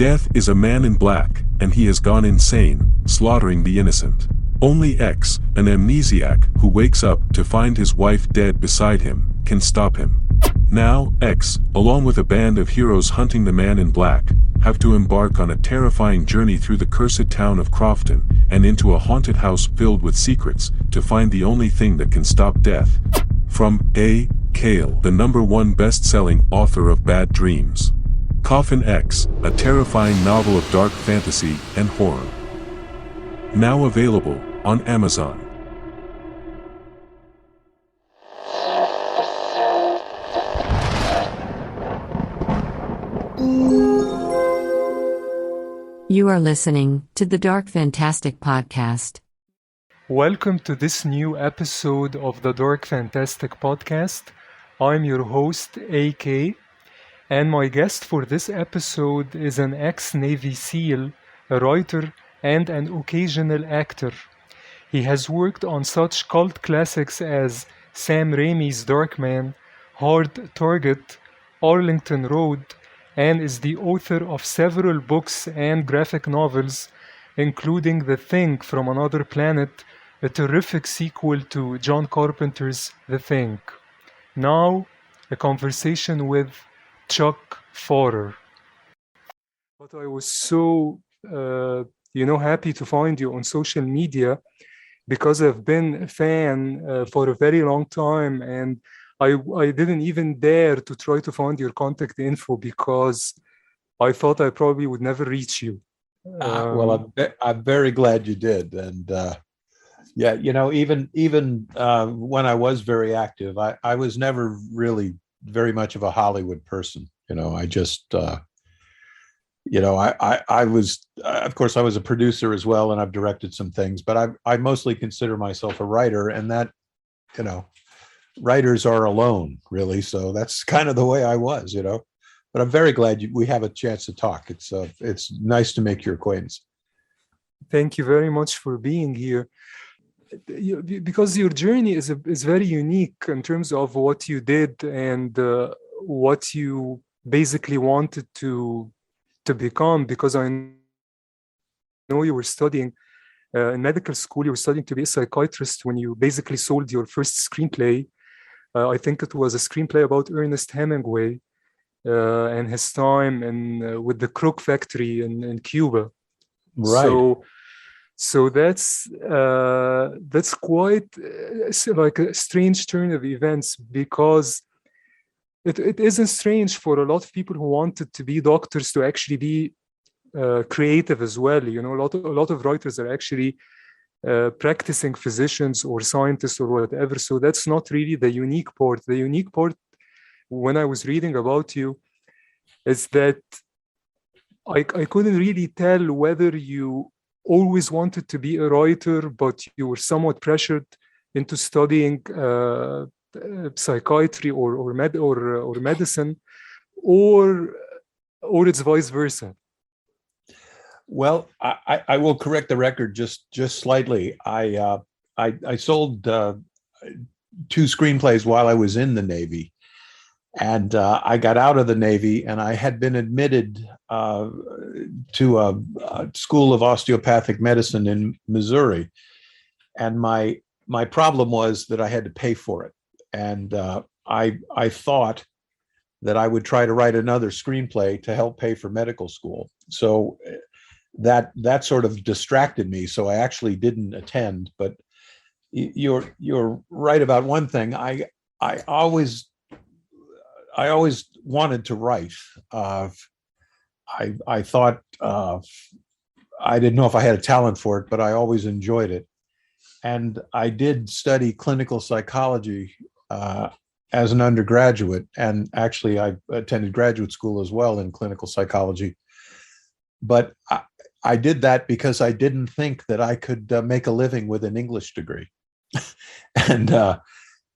Death is a man in black, and he has gone insane, slaughtering the innocent. Only X, an amnesiac who wakes up to find his wife dead beside him, can stop him. Now, X, along with a band of heroes hunting the man in black, have to embark on a terrifying journey through the cursed town of Crofton, and into a haunted house filled with secrets, to find the only thing that can stop death. From A. Cale, the #1 best-selling author of Bad Dreams. COFFIN X, a terrifying novel of dark fantasy and horror. Now available on Amazon. You are listening to the Dark Fantastic Podcast. Welcome to this new episode of the Dark Fantastic Podcast. I'm your host, AK, and my guest for this episode is an ex-Navy SEAL, a writer, and an occasional actor. He has worked on such cult classics as Sam Raimi's Darkman, Hard Target, Arlington Road, and is the author of several books and graphic novels, including The Thing from Another Planet, a terrific sequel to John Carpenter's The Thing. Now, a conversation with Chuck Pfarrer. But I was so, happy to find you on social media because I've been a fan for a very long time, and I didn't even dare to try to find your contact info because I thought I probably would never reach you. I'm very glad you did, and even when I was very active, I was never really very much of a Hollywood person. I just, I was, of course, I was a producer as well, and I've directed some things, but I mostly consider myself a writer, and that, writers are alone, really. So that's kind of the way I was, But I'm very glad we have a chance to talk. It's nice to make your acquaintance. Thank you very much for being here. Because your journey is very unique in terms of what you did and what you basically wanted to become. Because I know you were studying in medical school. You were studying to be a psychiatrist when you basically sold your first screenplay. I think it was a screenplay about Ernest Hemingway and his time with the Crook factory in Cuba. Right. So that's quite like a strange turn of events, because it isn't strange for a lot of people who wanted to be doctors to actually be creative as well. A lot of writers are actually practicing physicians or scientists or whatever. So that's not really the unique part. The unique part, when I was reading about you, is that I couldn't really tell whether you always wanted to be a writer, but you were somewhat pressured into studying psychiatry or medicine, or it's vice versa. Well, I will correct the record just slightly. I sold 2 screenplays while I was in the Navy, and I got out of the Navy, and I had been admitted to a school of osteopathic medicine in Missouri, and my problem was that I had to pay for it, and I thought that I would try to write another screenplay to help pay for medical school. So that sort of distracted me. So I actually didn't attend. But you're right about one thing. I always wanted to write. I thought I didn't know if I had a talent for it, but I always enjoyed it. And I did study clinical psychology as an undergraduate, and actually I attended graduate school as well in clinical psychology. But I did that because I didn't think that I could make a living with an English degree. And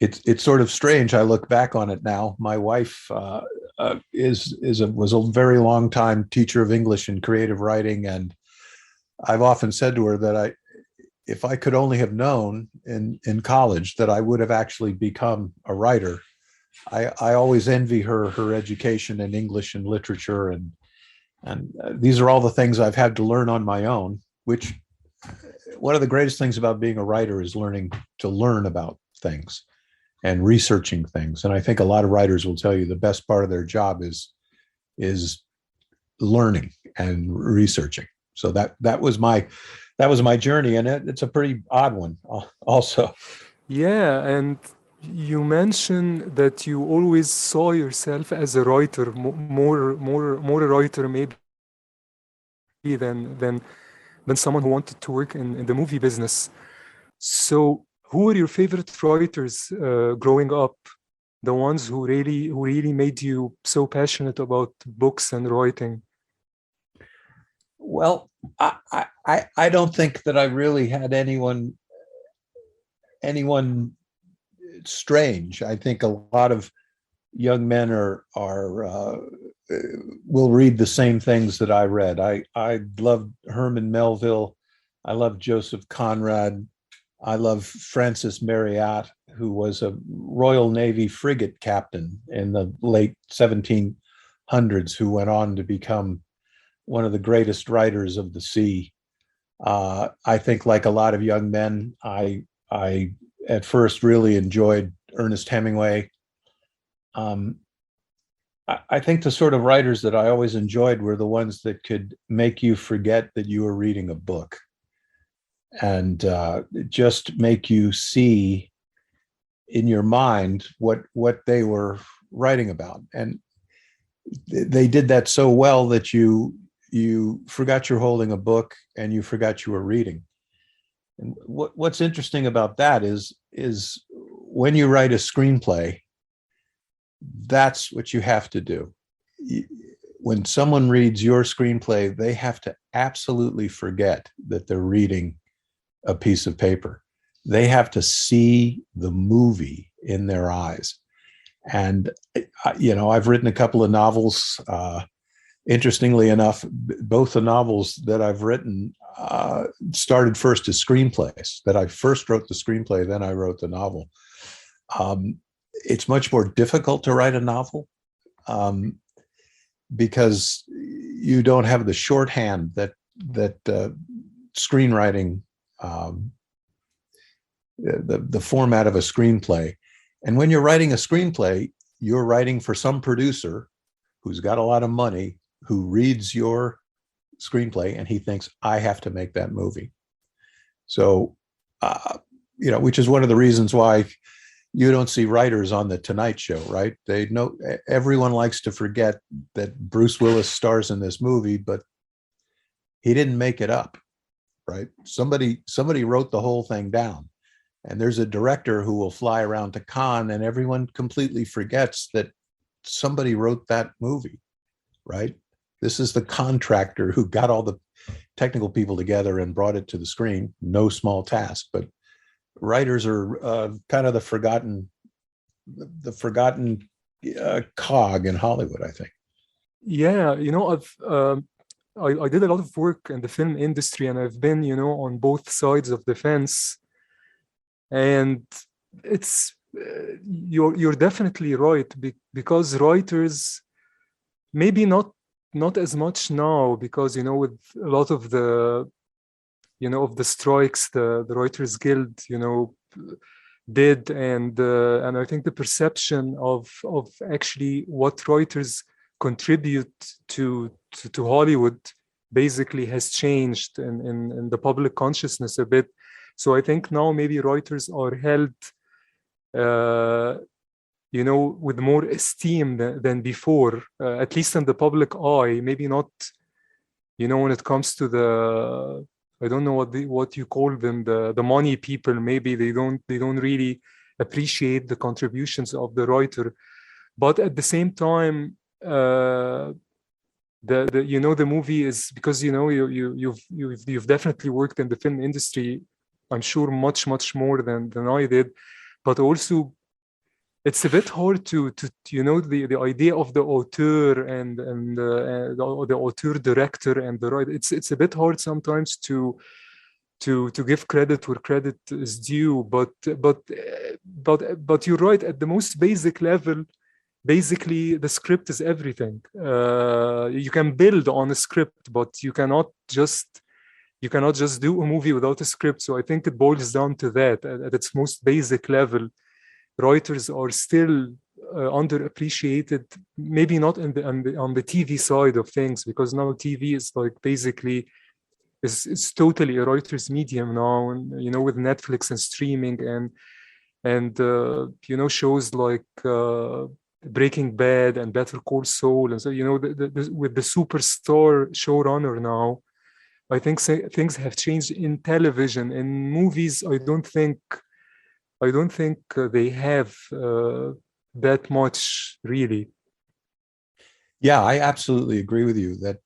it's sort of strange. I look back on it now. My wife was a very long time teacher of English and creative writing, and I've often said to her that if I could only have known in college that I would have actually become a writer. I always envy her education in English and literature, and And these are all the things I've had to learn on my own, which one of the greatest things about being a writer is learning to learn about things and researching things. And I think a lot of writers will tell you the best part of their job is learning and researching. So that was my journey, and it's a pretty odd one also. Yeah, and you mentioned that you always saw yourself as a writer, more a writer maybe than someone who wanted to work in the movie business. So, who are your favorite writers growing up? The ones who really made you so passionate about books and writing? Well, I don't think that I really had anyone strange. I think a lot of young men will read the same things that I read. I loved Herman Melville. I loved Joseph Conrad. I love Francis Marryat, who was a Royal Navy frigate captain in the late 1700s, who went on to become one of the greatest writers of the sea. I think, like a lot of young men, I at first really enjoyed Ernest Hemingway. I think the sort of writers that I always enjoyed were the ones that could make you forget that you were reading a book, and just make you see in your mind what they were writing about. And they did that so well that you forgot you're holding a book and you forgot you were reading. And what's interesting about that is when you write a screenplay, that's what you have to do. When someone reads your screenplay, they have to absolutely forget that they're reading a piece of paper. They have to see the movie in their eyes. And, I've written a couple of novels. Interestingly enough, both the novels that I've written started first as screenplays. That I first wrote the screenplay, then I wrote the novel. It's much more difficult to write a novel because you don't have the shorthand that screenwriting, the format of a screenplay. And when you're writing a screenplay, you're writing for some producer who's got a lot of money, who reads your screenplay and he thinks, I have to make that movie. So, which is one of the reasons why you don't see writers on the Tonight Show, right? They know everyone likes to forget that Bruce Willis stars in this movie, but he didn't make it up, right? Somebody wrote the whole thing down. And there's a director who will fly around to Cannes and everyone completely forgets that somebody wrote that movie, right? This is the contractor who got all the technical people together and brought it to the screen. No small task, but writers are kind of the forgotten cog in Hollywood, I think. Yeah, I did a lot of work in the film industry, and I've been, on both sides of the fence. And it's you're definitely right, because writers, maybe not as much now, because with a lot of the of the strikes the Writers Guild did, and I think the perception of actually what writers contribute to Hollywood basically has changed in the public consciousness a bit. So I think now maybe writers are held with more esteem than before, at least in the public eye. Maybe not, when it comes to the, I don't know what you call them, the money people. Maybe they don't really appreciate the contributions of the writer. But at the same time, the movie is, because you've definitely worked in the film industry, I'm sure much more than I did, but also it's a bit hard to the idea of the auteur and the auteur director and the writer. It's a bit hard sometimes to give credit where credit is due. But you're right, at the most basic level, basically the script is everything. You can build on a script, but you cannot just do a movie without a script. So I think it boils down to that. At its most basic level, writers are still underappreciated, maybe not on the TV side of things, because now TV is like basically it's totally a writer's medium now, and with Netflix and streaming and shows like Breaking Bad and Better Call Saul, and so with the superstar showrunner now, I think things have changed in television. In movies, I don't think they have that much really. Yeah, I absolutely agree with you that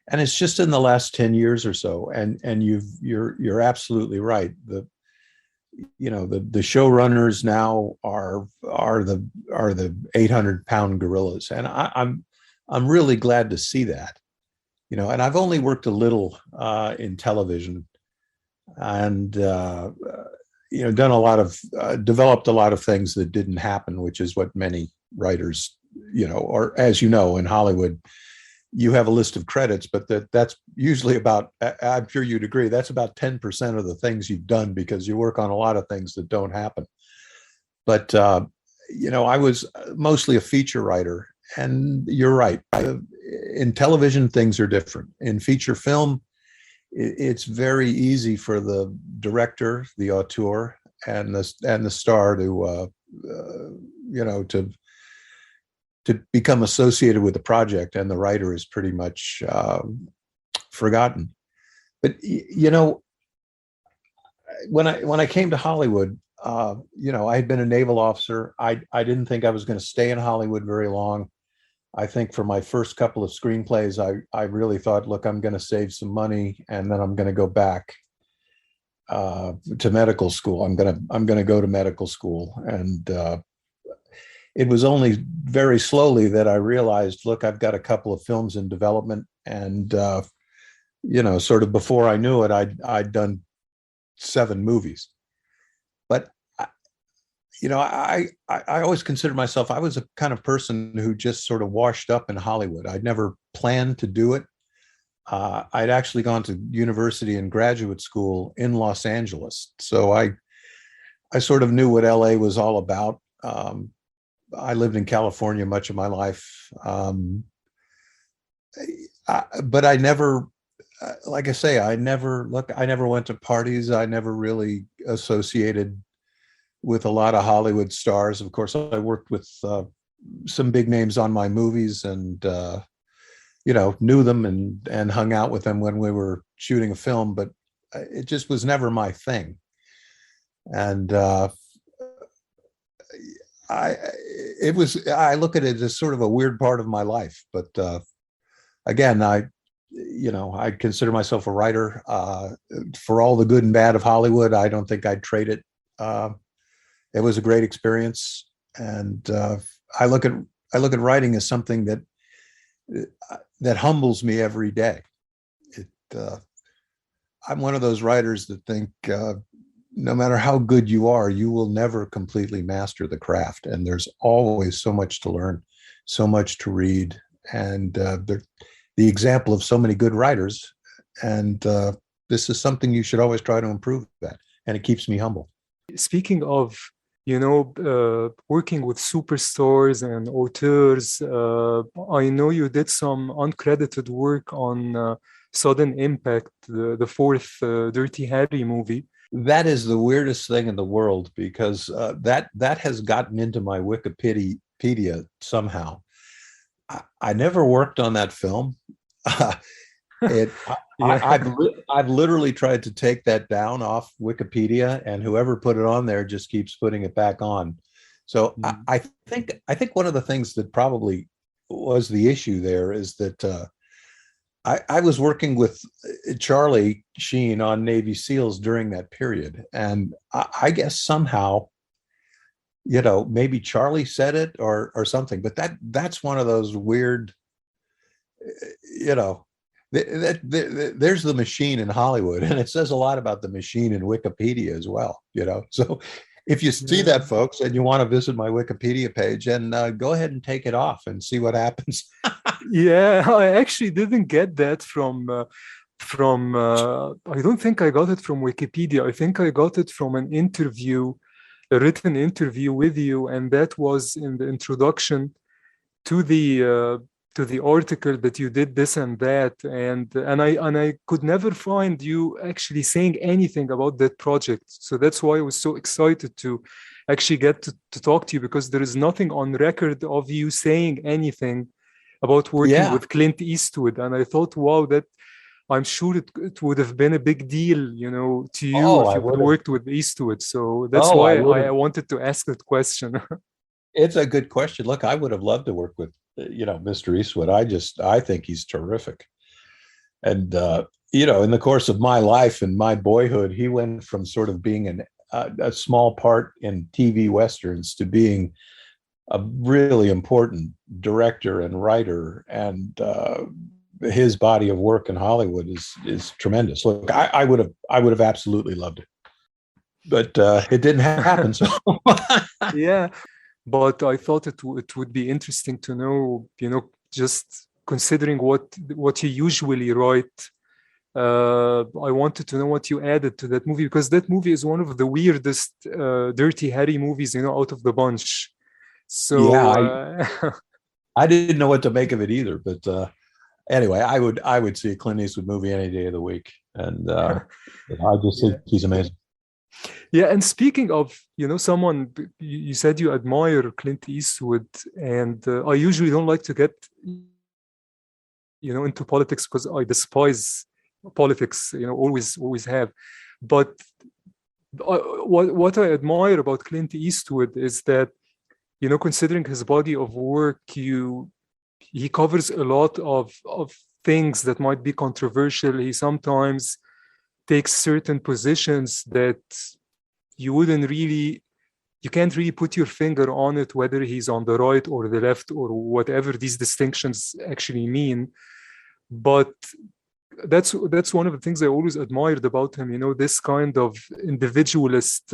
and it's just in the last 10 years or so, and you're absolutely right. The showrunners now are the 800-pound gorillas, and I'm really glad to see that. And I've only worked a little in television, and done a lot of developed a lot of things that didn't happen, which is what many writers, or as in Hollywood, you have a list of credits, but that's usually about, I'm sure you'd agree, that's about 10% of the things you've done, because you work on a lot of things that don't happen. But, I was mostly a feature writer, and you're right. In television, things are different. In feature film, it's very easy for the director, the auteur, and the star to become associated with the project, and the writer is pretty much forgotten. But when I came to Hollywood, I had been a naval officer. I didn't think I was going to stay in Hollywood very long. I think for my first couple of screenplays, I really thought, look, I'm going to save some money, and then I'm going to go back to medical school. I'm going to go to medical school, and it was only very slowly that I realized, look, I've got a couple of films in development, and sort of before I knew it, I'd done 7 movies. But I always considered myself, I was a kind of person who just sort of washed up in Hollywood. I'd never planned to do it. I'd actually gone to university and graduate school in Los Angeles, so I sort of knew what LA was all about. I lived in California much of my life, but I never, like I say, I never went to parties. I never really associated with a lot of Hollywood stars. Of course, I worked with some big names on my movies, and knew them and hung out with them when we were shooting a film, but it just was never my thing. And I look at it as sort of a weird part of my life, but again, I consider myself a writer. For all the good and bad of Hollywood, I don't think I'd trade it. It was a great experience, and I look at writing as something that humbles me every day. I'm one of those writers that think no matter how good you are, you will never completely master the craft, and there's always so much to learn, so much to read, and the example of so many good writers, and this is something you should always try to improve that, and it keeps me humble. Speaking of working with superstars and auteurs, I know you did some uncredited work on Sudden Impact, the fourth Dirty Harry movie. That is the weirdest thing in the world, because that has gotten into my Wikipedia somehow. I never worked on that film. I've literally tried to take that down off Wikipedia, and whoever put it on there just keeps putting it back on. So I think one of the things that probably was the issue there is that I was working with Charlie Sheen on Navy SEALs during that period, and I guess somehow, maybe Charlie said it or something, but that's one of those weird, there's the machine in Hollywood, and it says a lot about the machine in Wikipedia as well. So if you see that, folks, and you want to visit my Wikipedia page, and go ahead and take it off and see what happens. Yeah, I actually didn't get that from I don't think I got it from Wikipedia. I think I got it from an interview, a written interview with you, and that was in the introduction to the article that you did this and that, and I could never find you actually saying anything about that project. So that's why I was so excited to actually get to talk to you, because there is nothing on record of you saying anything about working with Clint Eastwood. And I thought, wow, that I'm sure it would have been a big deal, to you if you would worked with Eastwood. So that's why I wanted to ask that question. It's a good question. Look, I would have loved to work with, Mr. Eastwood. I think he's terrific. And, in the course of my life and my boyhood, he went from sort of being a small part in TV Westerns to being a really important director and writer. And his body of work in Hollywood is tremendous. Look, I would have absolutely loved it, but it didn't happen. So yeah. But I thought it would be interesting to know, just considering what you usually write. I wanted to know what you added to that movie, because that movie is one of the weirdest Dirty Harry movies, out of the bunch. So I didn't know what to make of it either. But anyway, I would see a Clint Eastwood movie any day of the week, and I just think he's amazing. Yeah, and speaking of, someone, you said you admire Clint Eastwood, and I usually don't like to get, into politics because I despise politics, always have. But what I admire about Clint Eastwood is that, considering his body of work, he covers a lot of things that might be controversial. He sometimes takes certain positions that you can't really put your finger on it, whether he's on the right or the left or whatever these distinctions actually mean. But that's one of the things I always admired about him, this kind of individualist,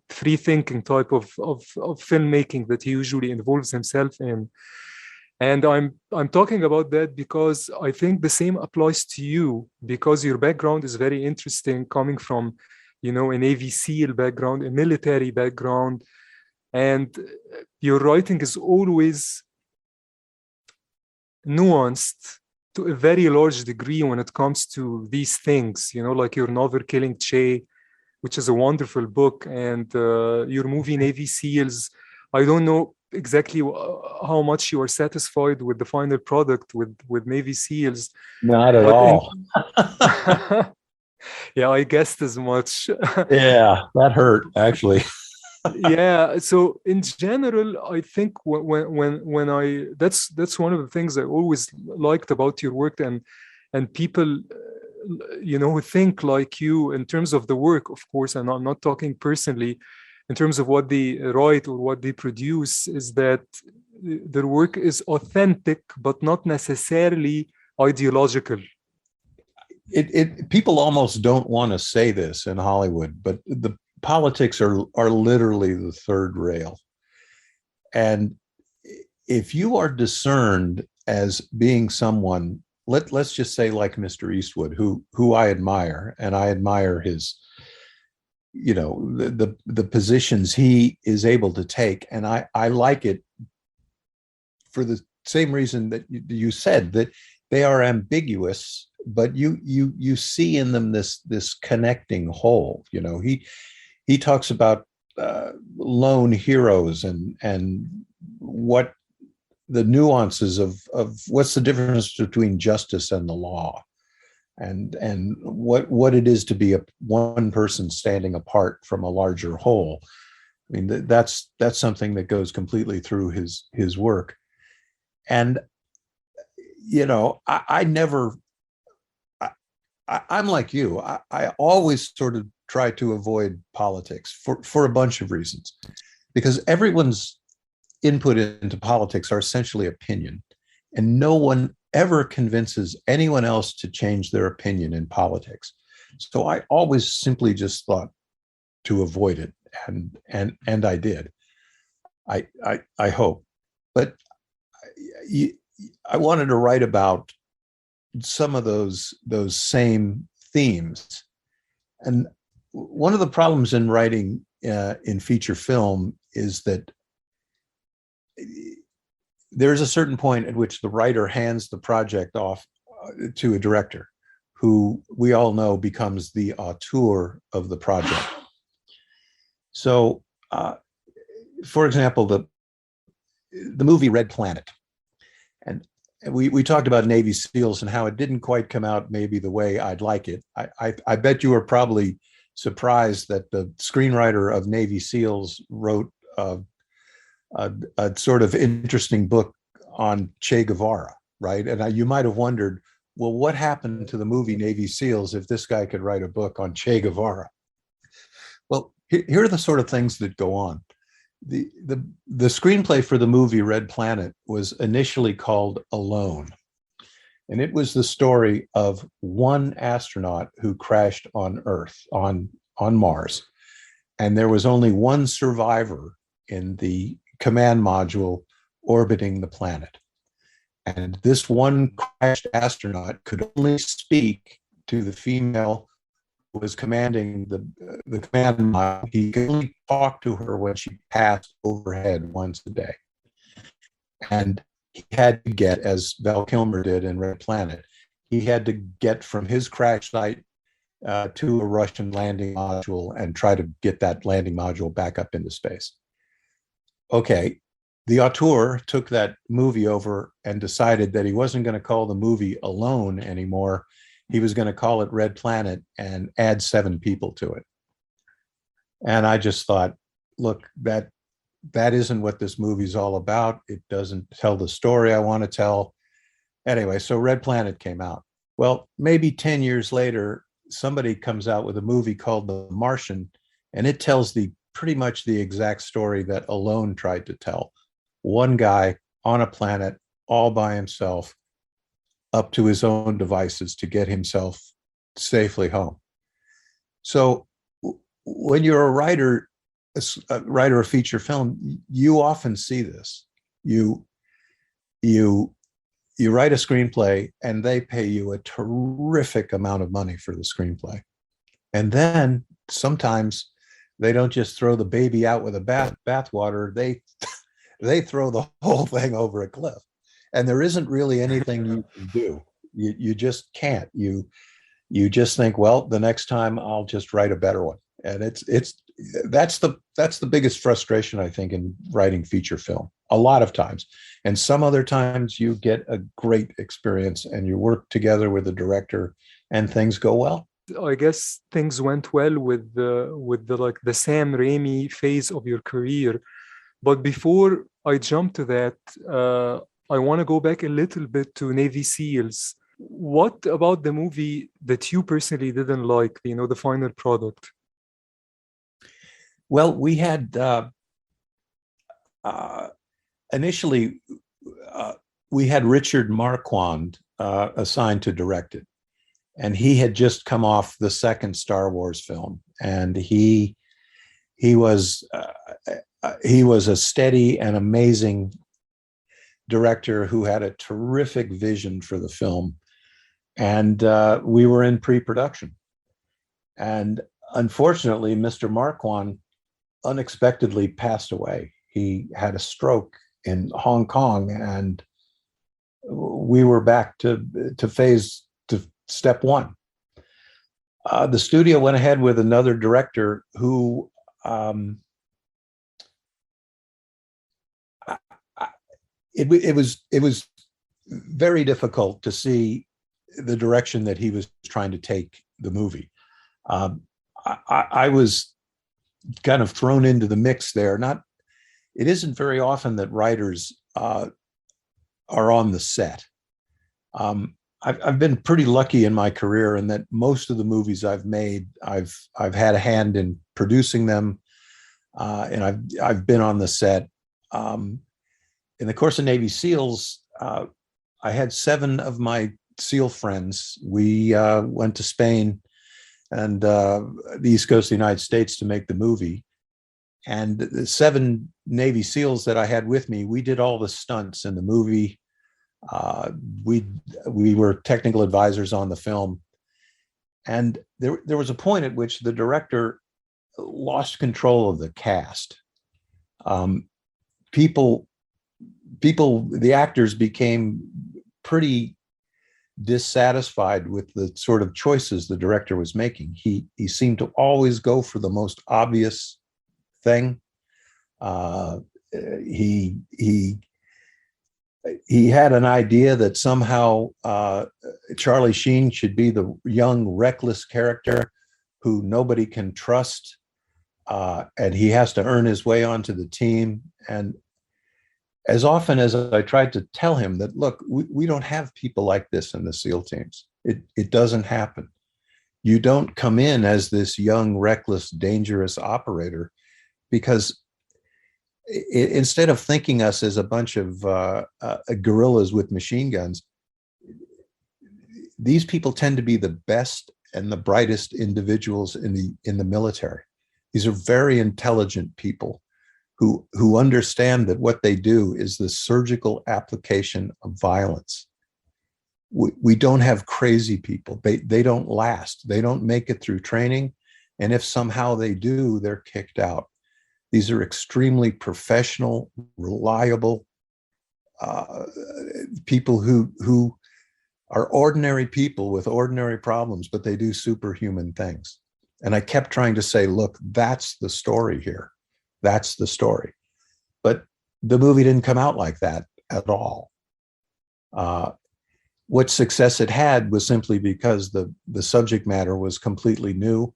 free-thinking type of filmmaking that he usually involves himself in. And I'm talking about that because I think the same applies to you, because your background is very interesting, coming from, a Navy SEAL background, a military background, and your writing is always nuanced to a very large degree when it comes to these things, like your novel Killing Che, which is a wonderful book, and your movie Navy SEALs. I don't know exactly how much you are satisfied with the final product with Navy SEALs. Not at all. Yeah, I guessed as much. Yeah, that hurt, actually. Yeah, so in general, I think when that's one of the things I always liked about your work, and people who think like you in terms of the work, of course, and I'm not talking personally, in terms of what they write or what they produce, is that their work is authentic but not necessarily ideological. People almost don't want to say this in Hollywood, but the politics are literally the third rail. And if you are discerned as being someone, let's just say like Mr. Eastwood, who I admire, and I admire his, the positions he is able to take, and I like it for the same reason that you said, that they are ambiguous, but you see in them this connecting whole. He talks about lone heroes and what the nuances of what's the difference between justice and the law, and what it is to be one person standing apart from a larger whole. I mean, that's something that goes completely through his work. And I'm like you. I always sort of try to avoid politics for a bunch of reasons, because everyone's input into politics are essentially opinion, and no one ever convinces anyone else to change their opinion in politics. So I always simply just thought to avoid it. and I did. I hope, but I wanted to write about some of those same themes. And one of the problems in writing in feature film is that there's a certain point at which the writer hands the project off to a director, who we all know becomes the auteur of the project. So, for example, the movie Red Planet, and we talked about Navy SEALs and how it didn't quite come out maybe the way I'd like it. I bet you were probably surprised that the screenwriter of Navy SEALs wrote a sort of interesting book on Che Guevara, right? And you might have wondered, well, what happened to the movie Navy SEALs if this guy could write a book on Che Guevara? Well, here are the sort of things that go on. The screenplay for the movie Red Planet was initially called Alone. And it was the story of one astronaut who crashed on Earth, on Mars. And there was only one survivor in the command module orbiting the planet. And this one crashed astronaut could only speak to the female who was commanding the command module. He could only talk to her when she passed overhead once a day. And he had to get, as Val Kilmer did in Red Planet, he had to get from his crash site to a Russian landing module and try to get that landing module back up into space. Okay, the auteur took that movie over and decided that he wasn't going to call the movie Alone anymore. He was going to call it Red Planet and add 7 people to it. And I just thought, look, that isn't what this movie's all about. It doesn't tell the story I want to tell. Anyway, so Red Planet came out. Well, maybe 10 years later, somebody comes out with a movie called The Martian, and it tells pretty much the exact story that Alone tried to tell. One guy on a planet all by himself, up to his own devices to get himself safely home. So when you're a writer of feature film, you often see this. You write a screenplay and they pay you a terrific amount of money for the screenplay. And then sometimes they don't just throw the baby out with a bathwater, they throw the whole thing over a cliff. And there isn't really anything you can do. You just can't. You just think, well, the next time I'll just write a better one. And that's the biggest frustration, I think, in writing feature film. A lot of times. And some other times you get a great experience and you work together with the director and things go well. I guess things went well with the Sam Raimi phase of your career. But before I jump to that, I want to go back a little bit to Navy SEALs. What about the movie that you personally didn't like, the final product? Well, we had initially, we had Richard Marquand assigned to direct it. And he had just come off the second Star Wars film. And he was a steady and amazing director who had a terrific vision for the film. And we were in pre-production. And unfortunately, Mr. Marquand unexpectedly passed away. He had a stroke in Hong Kong, and we were back to step one. The studio went ahead with another director who it was very difficult to see the direction that he was trying to take the movie. I was kind of thrown into the mix there. It isn't very often that writers are on the set. I've been pretty lucky in my career in that most of the movies I've made, I've had a hand in producing them, and I've been on the set. In the course of Navy SEALs, I had 7 of my SEAL friends. We went to Spain and the East Coast of the United States to make the movie. And the 7 Navy SEALs that I had with me, we did all the stunts in the movie. We were technical advisors on the film. And there was a point at which the director lost control of the cast. People, the actors became pretty dissatisfied with the sort of choices the director was making. He seemed to always go for the most obvious thing. He had an idea that somehow Charlie Sheen should be the young, reckless character who nobody can trust, and he has to earn his way onto the team. And as often as I tried to tell him that, look, we don't have people like this in the SEAL teams. It doesn't happen. You don't come in as this young, reckless, dangerous operator, because instead of thinking us as a bunch of guerrillas with machine guns, these people tend to be the best and the brightest individuals in the military. These are very intelligent people who understand that what they do is the surgical application of violence. We don't have crazy people. They don't last. They don't make it through training. And if somehow they do, they're kicked out. These are extremely professional, reliable people who are ordinary people with ordinary problems, but they do superhuman things. And I kept trying to say, look, that's the story here. That's the story. But the movie didn't come out like that at all. What success it had was simply because the subject matter was completely new.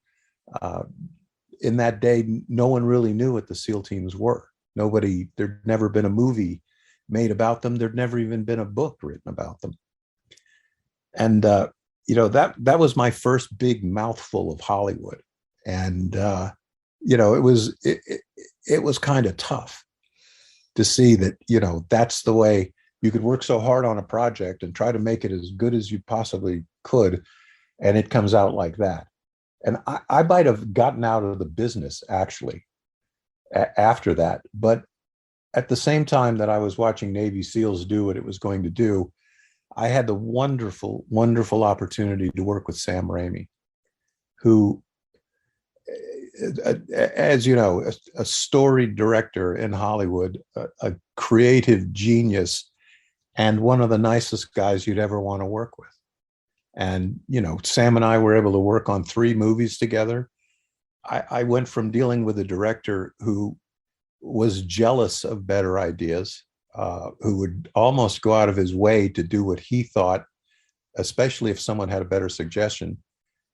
In that day, no one really knew what the SEAL teams were. There'd never been a movie made about them. There'd never even been a book written about them. And, that was my first big mouthful of Hollywood. And, it was kind of tough to see that, that's the way you could work so hard on a project and try to make it as good as you possibly could. And it comes out like that. And I might have gotten out of the business actually after that. But at the same time that I was watching Navy SEALs do what it was going to do, I had the wonderful, wonderful opportunity to work with Sam Raimi, who, as you know, a storied director in Hollywood, a creative genius, and one of the nicest guys you'd ever want to work with. And, Sam and I were able to work on 3 movies together. I went from dealing with a director who was jealous of better ideas, who would almost go out of his way to do what he thought, especially if someone had a better suggestion,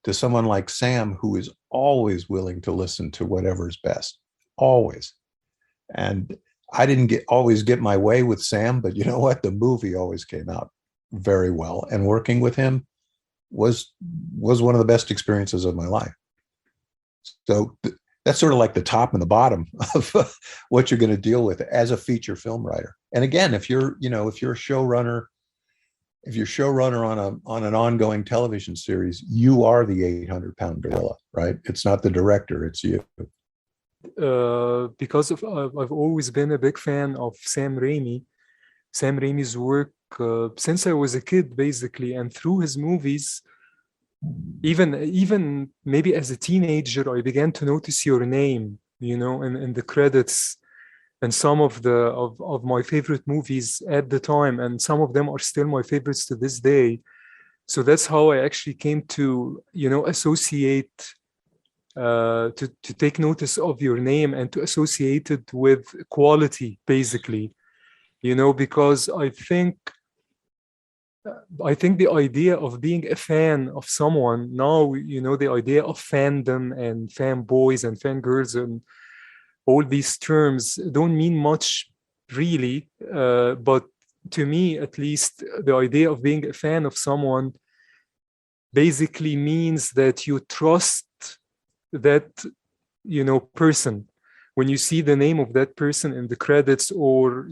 to someone like Sam, who is always willing to listen to whatever's best, always. And I didn't always get my way with Sam, but you know what? The movie always came out very well. And working with him was one of the best experiences of my life. So that's sort of like the top and the bottom of what you're going to deal with as a feature film writer. And again, if you're a showrunner, on an ongoing television series, you are the 800-pound gorilla, right? It's not the director, it's you. Because I've always been a big fan of Sam Raimi's work since I was a kid, basically, and through his movies, even maybe as a teenager, I began to notice your name, in the credits, and some of my favorite movies at the time, and some of them are still my favorites to this day. So that's how I actually came to, associate, to take notice of your name and to associate it with quality, basically, because I think the idea of being a fan of someone now, the idea of fandom and fanboys and fangirls and all these terms don't mean much really, but to me, at least, the idea of being a fan of someone basically means that you trust that, person. When you see the name of that person in the credits or,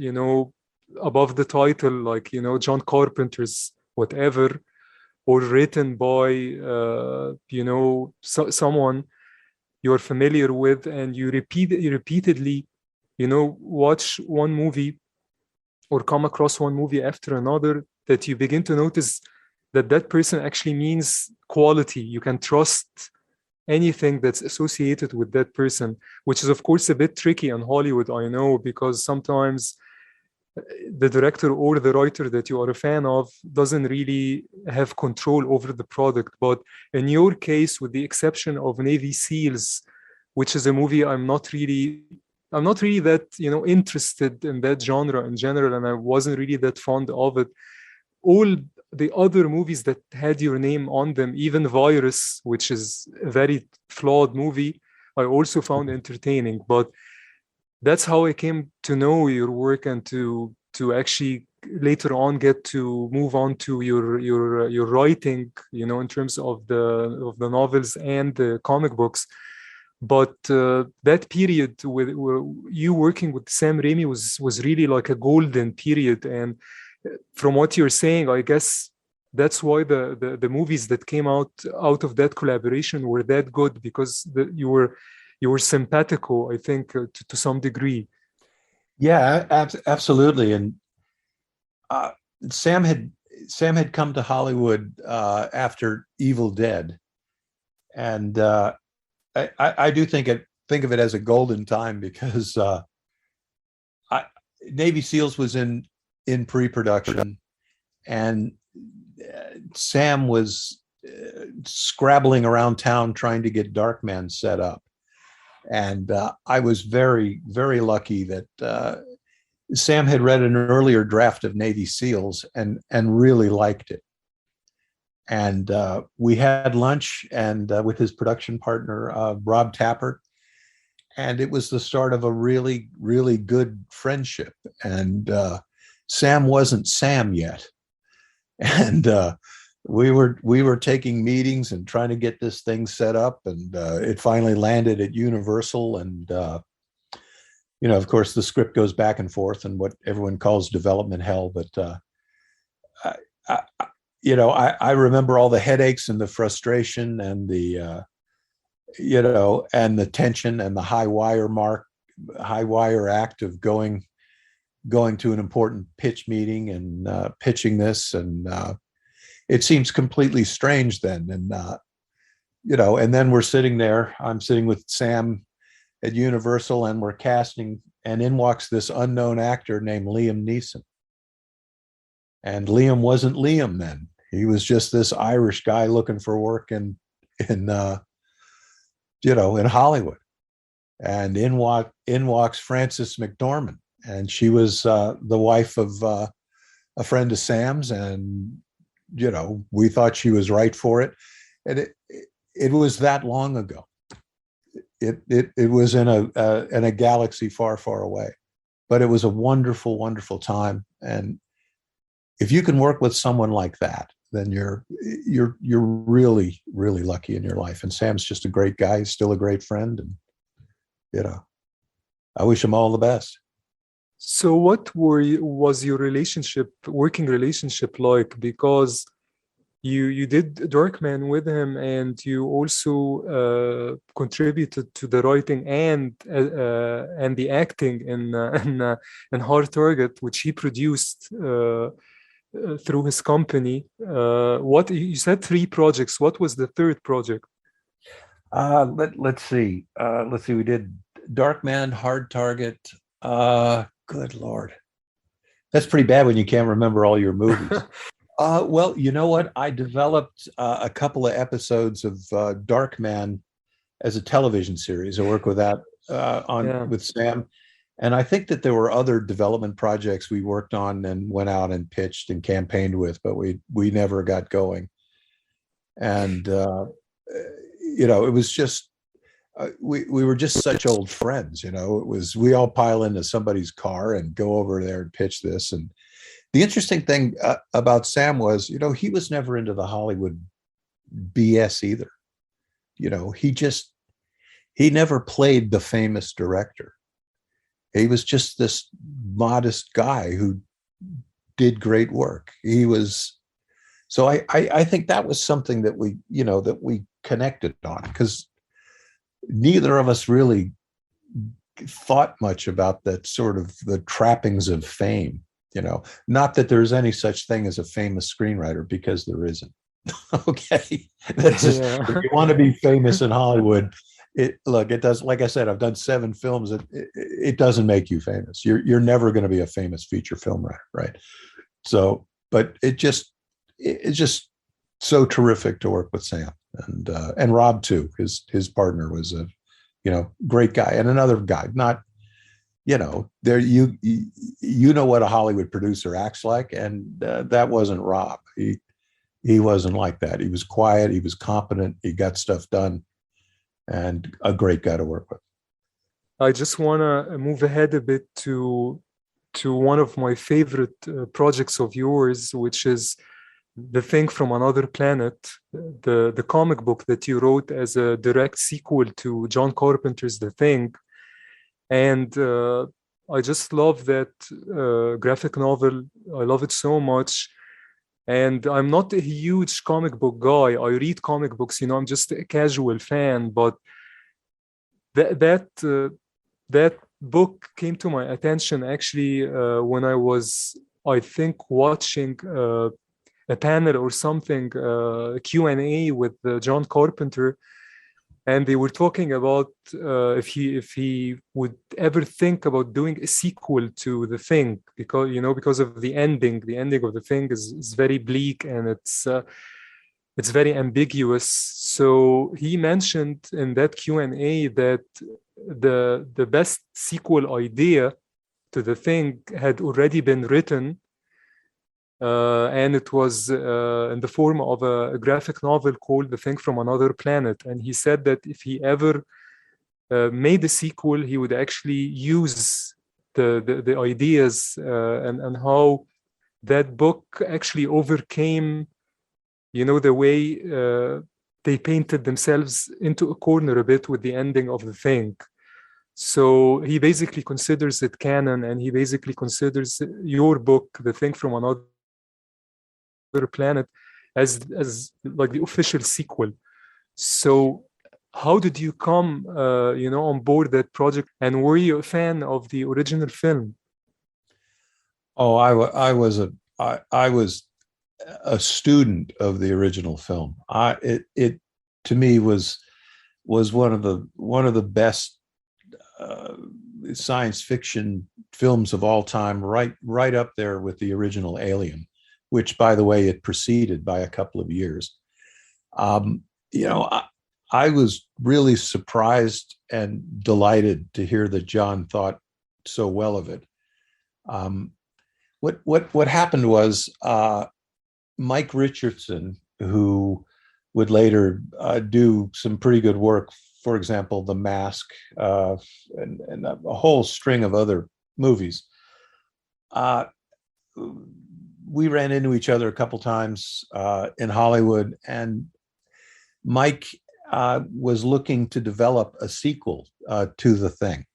above the title, like, John Carpenter's whatever, or written by, someone, you're familiar with, and you repeatedly, watch one movie or come across one movie after another, that you begin to notice that that person actually means quality. You can trust anything that's associated with that person, which is of course a bit tricky in Hollywood, I know, because sometimes the director or the writer that you are a fan of doesn't really have control over the product. But in your case, with the exception of Navy SEALs, which is a movie I'm not really that interested in that genre in general, and I wasn't really that fond of it. All the other movies that had your name on them, even Virus, which is a very flawed movie, I also found entertaining. But that's how I came to know your work, and to actually later on get to move on to your writing, in terms of the novels and the comic books. But that period with you working with Sam Raimi was really like a golden period. And from what you're saying, I guess that's why the movies that came out of that collaboration were that good, because you were simpatico, I think, to some degree. Yeah, absolutely. And Sam had come to Hollywood after Evil Dead, and I do think of it as a golden time, because Navy SEALs was in pre-production, and Sam was scrabbling around town trying to get Darkman set up. And I was very, very lucky that Sam had read an earlier draft of Navy SEALs and really liked it. And we had lunch and with his production partner, Rob Tappert. And it was the start of a really, really good friendship. And Sam wasn't Sam yet. And we were taking meetings and trying to get this thing set up, and it finally landed at Universal. And of course, the script goes back and forth and what everyone calls development hell. But I remember all the headaches and the frustration and the and the tension and the high wire act of going to an important pitch meeting and pitching this, and it seems completely strange then. And and then we're sitting there, I'm sitting with Sam at Universal, and we're casting, and in walks this unknown actor named Liam Neeson. And Liam wasn't Liam then. He was just this Irish guy looking for work in Hollywood. And in walks Frances McDormand, and she was the wife of a friend of Sam's, and we thought she was right for it. And it was that long ago. It was in a galaxy far, far away, but it was a wonderful, wonderful time. And if you can work with someone like that, then you're really, really lucky in your life. And Sam's just a great guy. He's still a great friend, and I wish him all the best. So what was your working relationship like? Because you did Darkman with him, and you also contributed to the writing and the acting in Hard Target, which he produced through his company. What you said, 3 projects. What was the third project? Let's see. We did Darkman, Hard Target. Good Lord. That's pretty bad when you can't remember all your movies. Well, you know what? I developed a couple of episodes of Darkman as a television series. I worked with that with Sam. And I think that there were other development projects we worked on and went out and pitched and campaigned with, but we never got going. And, it was just, we were just such old friends. It was, we all pile into somebody's car and go over there and pitch this. And the interesting thing about Sam was, he was never into the Hollywood BS either. He never played the famous director. He was just this modest guy who did great work. So I think that was something that we connected on, because neither of us really thought much about that sort of the trappings of fame. Not that there's any such thing as a famous screenwriter, because there isn't. Okay, that's just, Yeah. if you want to be famous in Hollywood, it does. Like I said, I've done 7 films. It doesn't make you famous. You're never going to be a famous feature film writer, right? So, but it's just so terrific to work with Sam and Rob too. His partner was a great guy, and another guy. Not there you know what a Hollywood producer acts like, and that wasn't Rob. He wasn't like that. He was quiet. He was competent. He got stuff done, and a great guy to work with. I just want to move ahead a bit to one of my favorite projects of yours, which is The Thing from Another Planet, the comic book that you wrote as a direct sequel to John Carpenter's The Thing. And I just love that graphic novel. I love it so much. And I'm not a huge comic book guy. I read comic books, I'm just a casual fan. But that book came to my attention actually when I was, I think, watching a panel or something, Q&A with John Carpenter. And they were talking about if he would ever think about doing a sequel to The Thing, because of the ending. The ending of The Thing is very bleak, and it's very ambiguous. So he mentioned in that Q&A that the best sequel idea to The Thing had already been written. And it was in the form of a graphic novel called The Thing from Another Planet. And he said that if he ever made a sequel, he would actually use the ideas and how that book actually overcame, the way they painted themselves into a corner a bit with the ending of The Thing. So he basically considers it canon, and he basically considers your book, The Thing from Another Planet, as like the official sequel. So how did you come on board that project, and were you a fan of the original film? Oh, I was a student of the original film. It to me was one of the best science fiction films of all time, right up there with the original Alien, which, by the way, it preceded by a couple of years. I was really surprised and delighted to hear that John thought so well of it. What happened was Mike Richardson, who would later do some pretty good work, for example, The Mask, and a whole string of other movies. We ran into each other a couple times in Hollywood, and Mike was looking to develop a sequel to The Thing.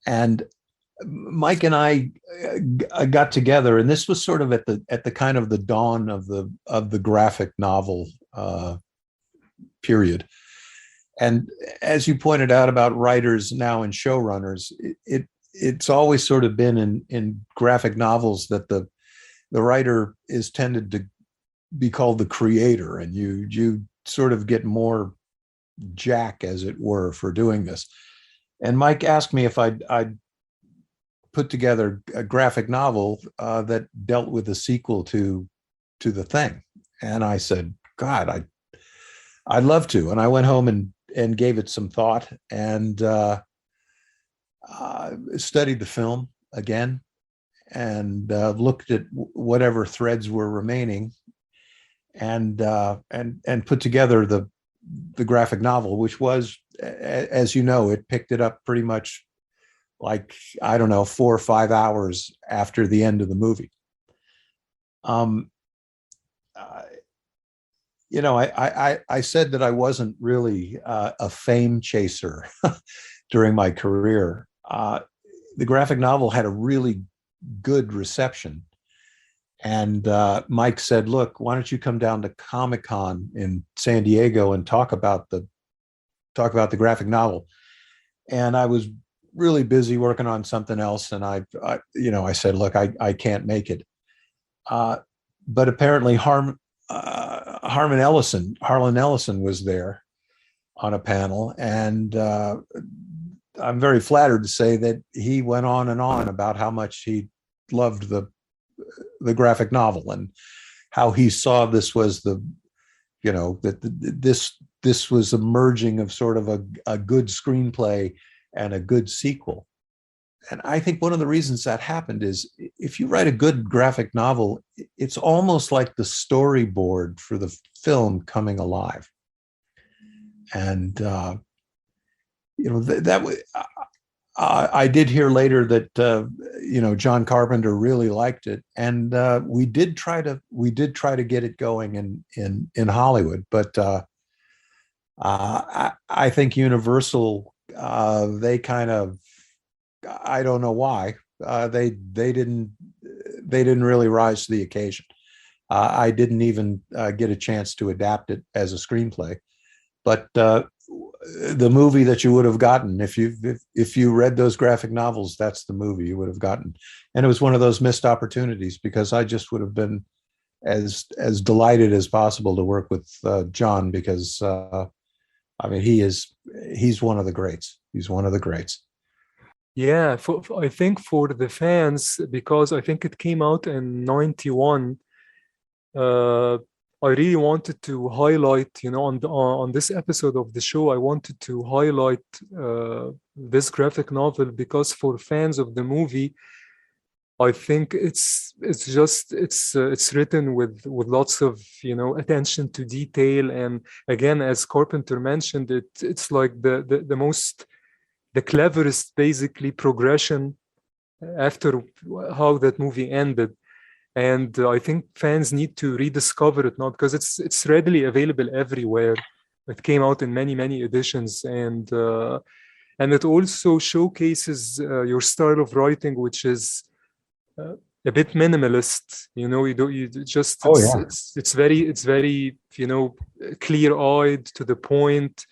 And Mike and I got together, and this was sort of at the kind of the dawn of the graphic novel period. And as you pointed out about writers now and showrunners, it's always sort of been in graphic novels that the writer is tended to be called the creator, and you sort of get more jack, as it were, for doing this. And Mike asked me if I'd put together a graphic novel that dealt with a sequel to The Thing. And I said, God, I'd love to. And I went home and gave it some thought, and studied the film again, and looked at whatever threads were remaining, and put together the graphic novel, which was, as you know, it picked it up pretty much like, I don't know, 4 or 5 hours after the end of the movie. I said that I wasn't really a fame chaser during my career. The graphic novel had a really good reception. And Mike said, look, why don't you come down to Comic-Con in San Diego and talk about the talk about the graphic novel. And I was really busy working on something else. And I said, look, I can't make it. But apparently Harlan Ellison was there on a panel. And I'm very flattered to say that he went on and on about how much he loved the graphic novel and how he saw this was this was a merging of sort of a good screenplay and a good sequel. And I think one of the reasons that happened is if you write a good graphic novel, it's almost like the storyboard for the film coming alive. And I did hear later that John Carpenter really liked it, and we did try to get it going in Hollywood, but I think Universal, they kind of, I don't know why, they didn't really rise to the occasion. I didn't even get a chance to adapt it as a screenplay, but the movie that you would have gotten if you read those graphic novels, that's the movie you would have gotten. And it was one of those missed opportunities, because I just would have been as delighted as possible to work with John, because he's one of the greats. He's one of the greats. Yeah, I think for the fans, because I think it came out in 91, I really wanted to highlight, on this episode of the show, I wanted to highlight this graphic novel, because for fans of the movie, I think it's written with lots of attention to detail, and again, as Carpenter mentioned, it's like the cleverest basically progression after how that movie ended. And I think fans need to rediscover it now, because it's readily available everywhere. It came out in many editions, and it also showcases your style of writing, which is a bit minimalist. It's very clear-eyed, to the point.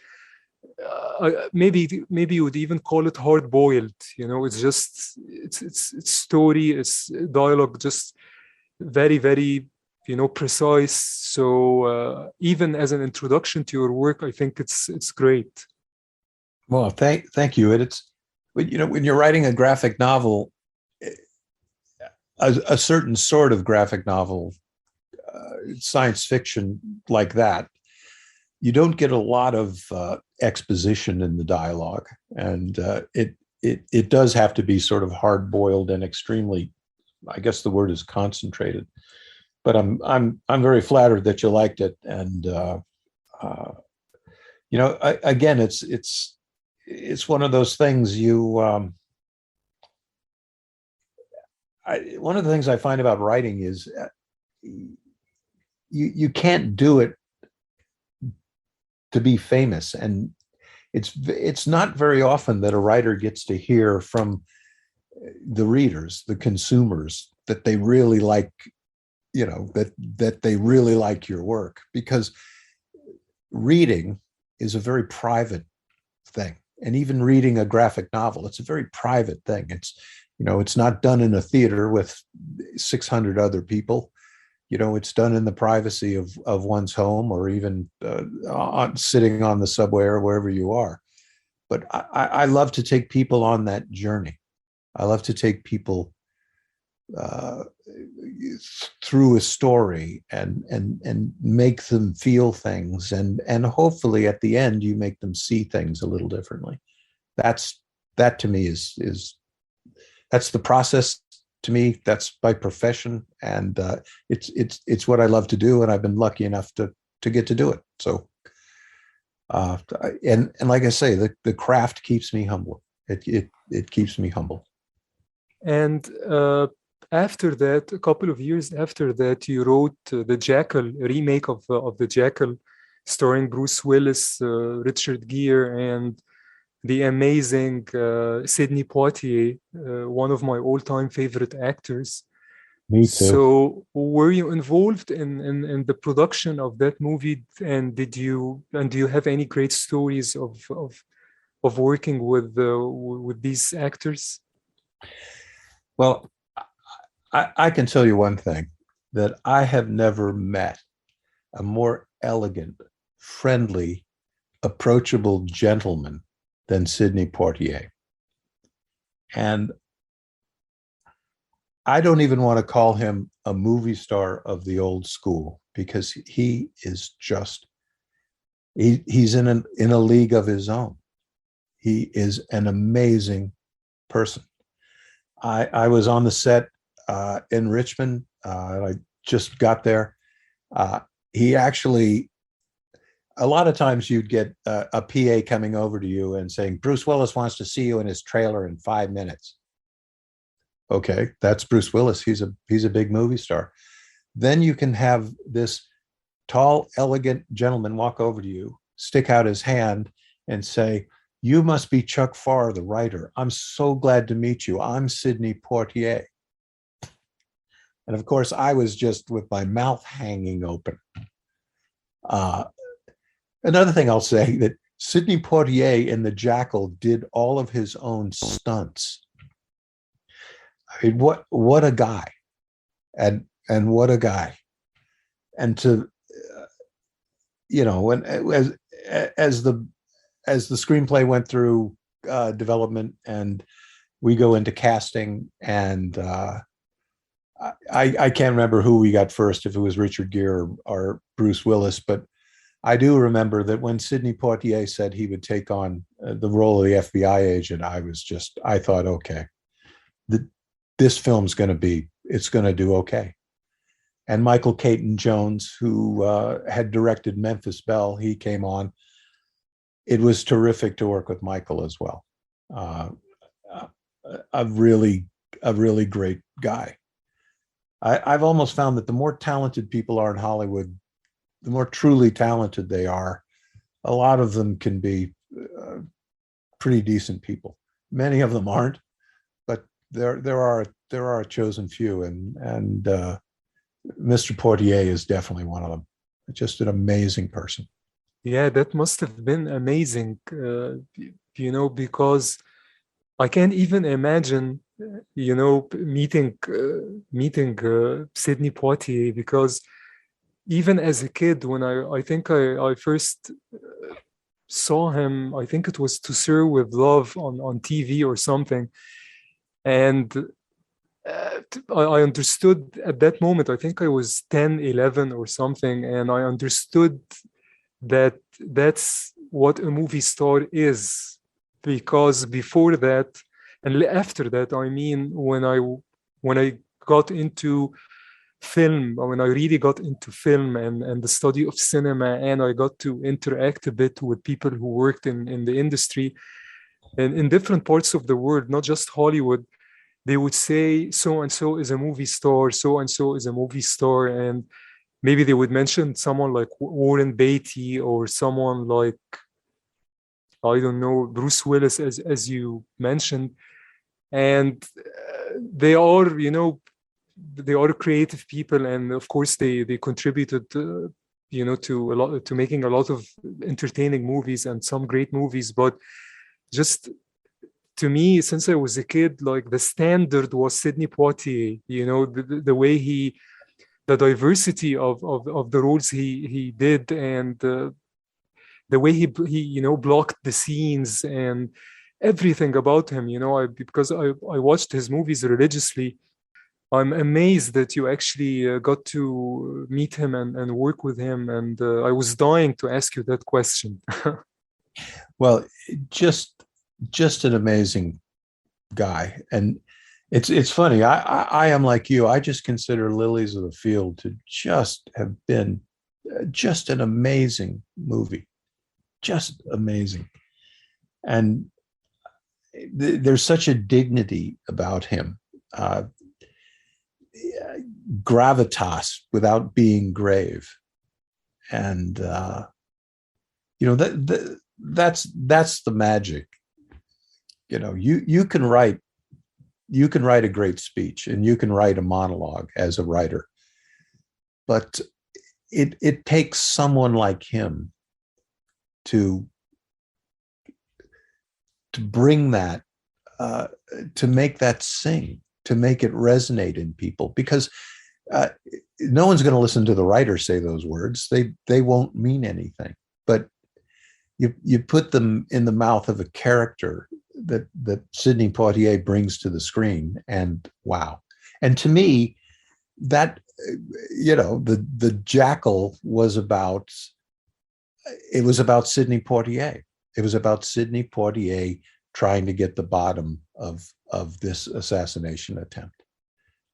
Maybe you would even call it hard-boiled. It's story, it's dialogue, just very precise. So even as an introduction to your work, I think it's great. Well, thank you. When you're writing a graphic novel, a certain sort of graphic novel, science fiction like that, you don't get a lot of exposition in the dialogue, and it does have to be sort of hard-boiled and extremely, I guess the word is concentrated. But I'm very flattered that you liked it, and again, it's one of those things one of the things I find about writing is you can't do it to be famous, and it's not very often that a writer gets to hear from the readers, the consumers, that they really like, that they really like your work, because reading is a very private thing. And even reading a graphic novel, it's a very private thing. It's not done in a theater with 600 other people. It's done in the privacy of one's home, or even sitting on the subway or wherever you are. But I love to take people on that journey. I love to take people through a story and make them feel things, and hopefully at the end you make them see things a little differently. That to me is that's the process. To me, that's my profession, and it's what I love to do, and I've been lucky enough to get to do it. So, and like I say, the craft keeps me humble. It keeps me humble. And after that, a couple of years after that, you wrote the Jackal remake of the Jackal, starring Bruce Willis, Richard Gere, and the amazing Sidney Poitier, one of my all-time favorite actors. Me too. So, were you involved in the production of that movie? And do you have any great stories of working with these actors? Well, I can tell you one thing, that I have never met a more elegant, friendly, approachable gentleman than Sidney Poitier. And I don't even want to call him a movie star of the old school, because he is just, he's in a league of his own. He is an amazing person. I was on the set in Richmond. I just got there. He actually, a lot of times you'd get a PA coming over to you and saying, Bruce Willis wants to see you in his trailer in 5 minutes. Okay, that's Bruce Willis. He's a big movie star. Then you can have this tall, elegant gentleman walk over to you, stick out his hand and say, you must be Chuck Farr, the writer. I'm so glad to meet you. I'm Sidney Poitier. And of course, I was just with my mouth hanging open. Another thing I'll say, that Sidney Poitier in The Jackal did all of his own stunts. I mean, what a guy, and what a guy. And to, when as the screenplay went through development and we go into casting, and I can't remember who we got first, if it was Richard Gere or Bruce Willis, but I do remember that when Sidney Poitier said he would take on the role of the FBI agent, I thought, okay, this film's going to do okay. And Michael Caton Jones, who had directed Memphis Belle, he came on. It was terrific to work with Michael as well. A really great guy. I've almost found that the more talented people are in Hollywood, the more truly talented they are. A lot of them can be pretty decent people. Many of them aren't, but there are a chosen few, and Mr. Poitier is definitely one of them. Just an amazing person. Yeah, that must have been amazing, because I can't even imagine, meeting Sidney Poitier, because even as a kid, when I think I first saw him, I think it was To Sir with Love on TV or something. And I understood at that moment, I think I was 10, 11 or something, and I understood that that's what a movie star is. Because before that, and after that, I mean, when I got into film, when I really got into film and the study of cinema, and I got to interact a bit with people who worked in the industry and in different parts of the world, not just Hollywood, they would say, so and so is a movie star, so and so is a movie star. And maybe they would mention someone like Warren Beatty, or someone like, I don't know, Bruce Willis, as you mentioned. And they are, they are creative people, and of course they contributed, to making a lot of entertaining movies and some great movies. But just to me, since I was a kid, like, the standard was Sidney Poitier. The way the diversity of the roles he did, and the way he blocked the scenes and everything about him. Because I watched his movies religiously. I'm amazed that you actually got to meet him and work with him. And I was dying to ask you that question. Well, just an amazing guy. And it's funny. I am like you. I just consider Lilies of the Field to just have been just an amazing movie. Just amazing. And there's such a dignity about him. Gravitas without being grave. And that's the magic. You can write you can write a great speech and you can write a monologue as a writer, but it takes someone like him to bring that, to make that sing, to make it resonate in people, because no one's going to listen to the writer say those words. They won't mean anything, but you put them in the mouth of a character that Sidney Poitier brings to the screen, and wow. And to me, that, the Jackal was about Sidney Poitier. It was about Sidney Poitier trying to get the bottom of this assassination attempt.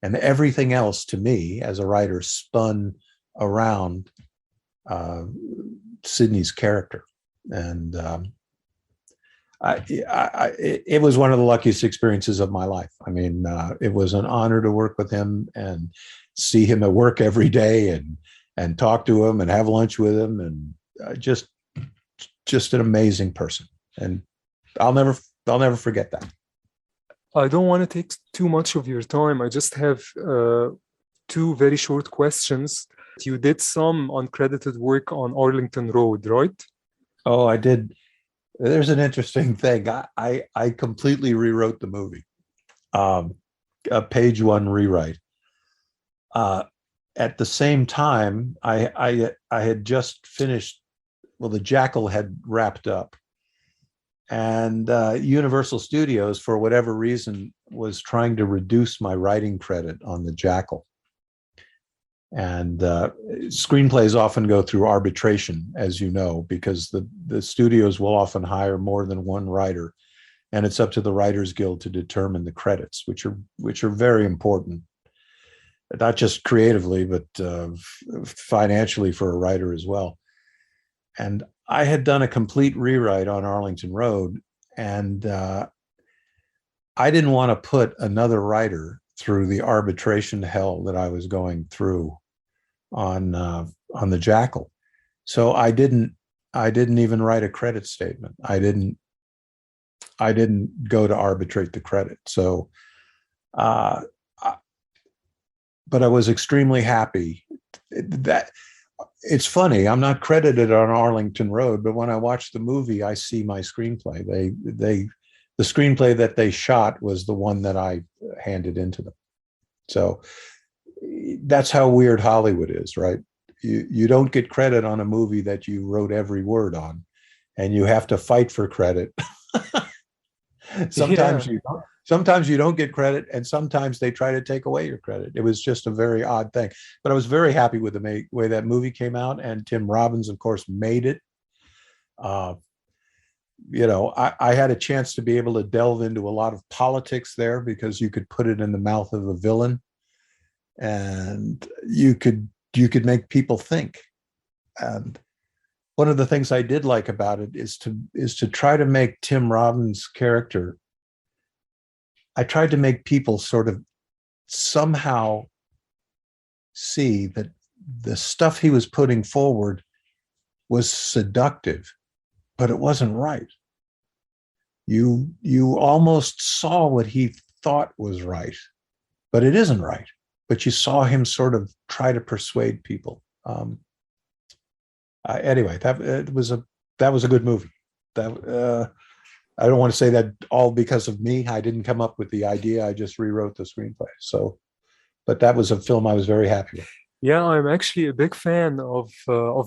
And everything else, to me, as a writer, spun around Sidney's character. And it was one of the luckiest experiences of my life. I mean, it was an honor to work with him and see him at work every day and talk to him and have lunch with him, and just an amazing person. And I'll never forget that. I don't want to take too much of your time. I just have two very short questions. You did some uncredited work on Arlington Road, right? Oh, I did. There's an interesting thing. I completely rewrote the movie, a page one rewrite. At the same time, I had just finished. Well, the Jackal had wrapped up, and Universal Studios, for whatever reason, was trying to reduce my writing credit on the Jackal. And screenplays often go through arbitration, as you know, because the studios will often hire more than one writer, and it's up to the Writers Guild to determine the credits, which are very important, not just creatively, but financially for a writer as well. And I had done a complete rewrite on Arlington Road, and I didn't want to put another writer through the arbitration hell that I was going through on the Jackal. So I didn't even write a credit statement. I didn't go to arbitrate the credit. So, but I was extremely happy. That it's funny, I'm not credited on Arlington Road, but when I watch the movie, I see my screenplay. The screenplay that they shot was the one that I handed into them. So that's how weird Hollywood is, right? You don't get credit on a movie that you wrote every word on, and you have to fight for credit. Sometimes you don't get credit, and sometimes they try to take away your credit. It was just a very odd thing. But I was very happy with the way that movie came out, and Tim Robbins, of course, made it. I had a chance to be able to delve into a lot of politics there, because you could put it in the mouth of a villain, and you could make people think. And one of the things I did like about it is to try to make Tim Robbins' character. I tried to make people sort of somehow see that the stuff he was putting forward was seductive, but it wasn't right. You almost saw what he thought was right, but it isn't right. But you saw him sort of try to persuade people. Anyway, that was a good movie. I don't want to say that all because of me. I didn't come up with the idea. I just rewrote the screenplay. So, but that was a film I was very happy with. Yeah, I'm actually a big fan of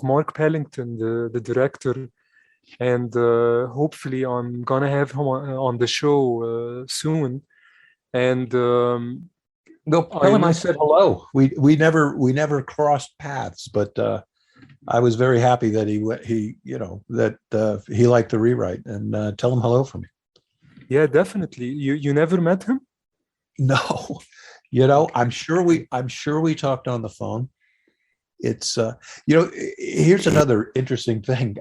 Mark Pellington, the director, and hopefully I'm gonna have him on the show soon. And no, tell him I said hello. We never crossed paths, but I was very happy that he liked the rewrite, and tell him hello from me. Yeah, definitely. You never met him? No, I'm sure we talked on the phone. It's here's another interesting thing.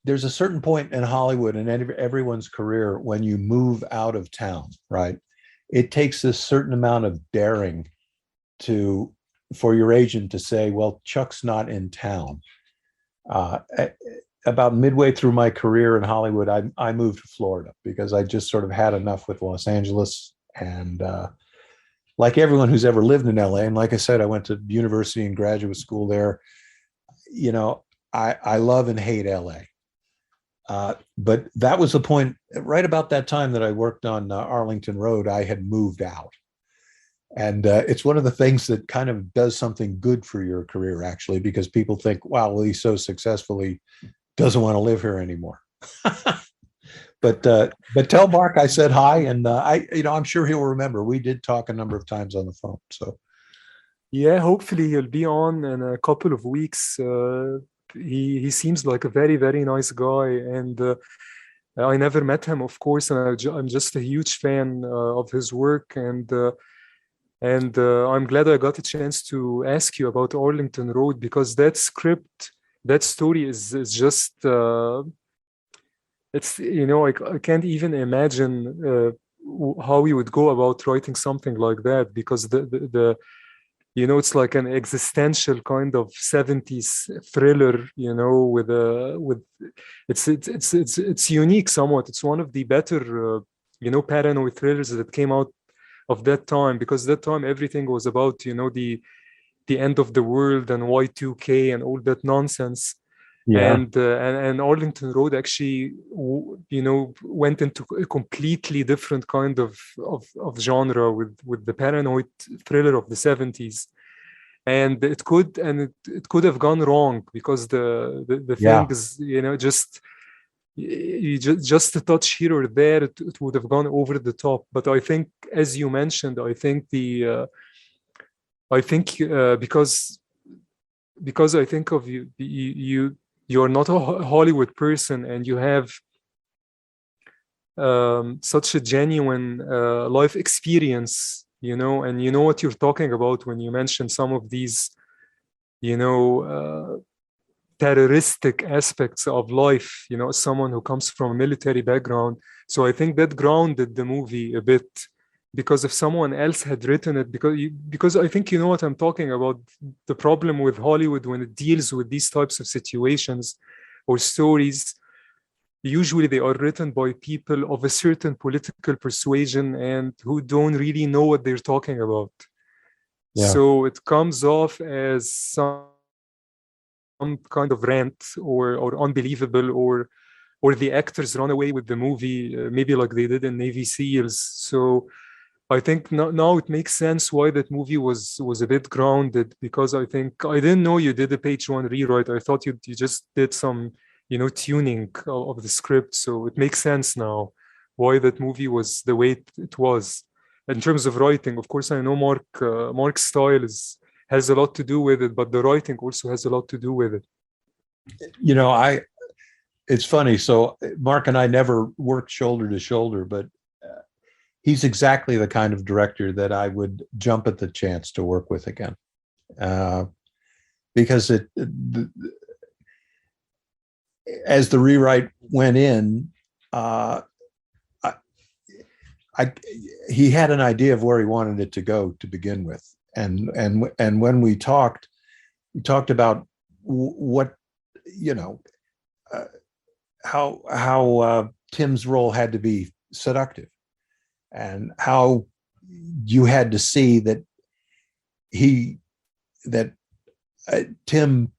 There's a certain point in Hollywood and everyone's career when you move out of town, right? It takes a certain amount of daring for your agent to say, well, Chuck's not in town. About midway through my career in Hollywood, I moved to Florida because I just sort of had enough with Los Angeles. And like everyone who's ever lived in LA, and like I said, I went to university and graduate school there. You know, I love and hate LA. But that was the point. Right about that time that I worked on Arlington Road, I had moved out. And it's one of the things that kind of does something good for your career, actually, because people think, wow, well, he's so successful, he doesn't want to live here anymore. But tell Mark I said hi, and I'm sure he'll remember. We did talk a number of times on the phone. So Yeah, hopefully he'll be on in a couple of weeks. He seems like a very, very nice guy, and I never met him, of course, and I'm just a huge fan of his work, and I'm glad I got a chance to ask you about Arlington Road, because that script, that story is just it's I can't even imagine how you would go about writing something like that, because the it's like an existential kind of 70s thriller, with it's unique somewhat. It's one of the better paranoid thrillers that came out of that time, because that time everything was about the end of the world and Y2K and all that nonsense. yeah, And Arlington Road actually went into a completely different kind of genre with the paranoid thriller of the 70s. And it could have gone wrong, because the yeah, things just a touch here or there, it would have gone over the top. But I think, as you mentioned, because I think of you're not a Hollywood person, and you have such a genuine life experience, and you know what you're talking about when you mention some of these, terroristic aspects of life, someone who comes from a military background. So I think that grounded the movie a bit, because if someone else had written it, because I think you know what I'm talking about, the problem with Hollywood when it deals with these types of situations or stories, usually they are written by people of a certain political persuasion and who don't really know what they're talking about. yeah, So it comes off as some kind of rant or unbelievable, or the actors run away with the movie, maybe like they did in Navy SEALs. So I think now it makes sense why that movie was a bit grounded, because I think I didn't know you did a page one rewrite. I thought you just did some tuning of the script. So it makes sense now why that movie was the way it was in terms of writing. Of course, I know Mark's style has a lot to do with it, but the writing also has a lot to do with it. it's funny. So Mark and I never worked shoulder to shoulder, but he's exactly the kind of director that I would jump at the chance to work with again, because as the rewrite went in, he had an idea of where he wanted it to go to begin with, and when we talked about what how Tim's role had to be seductive, and how you had to see that Tim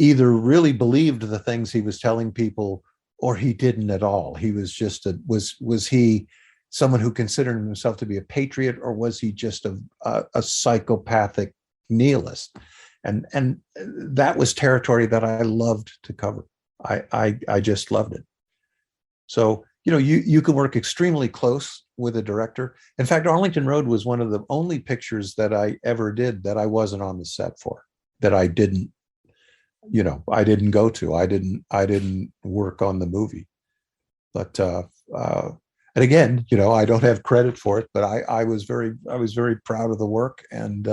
either really believed the things he was telling people, or he didn't at all. He was just was he someone who considered himself to be a patriot, or was he just a psychopathic nihilist? And that was territory that I loved to cover. I just loved it. So you can work extremely close with a director. In fact, Arlington Road was one of the only pictures that I ever did that I wasn't on the set for, that I didn't go to. I didn't work on the movie. But and again, I don't have credit for it, but I was very proud of the work, and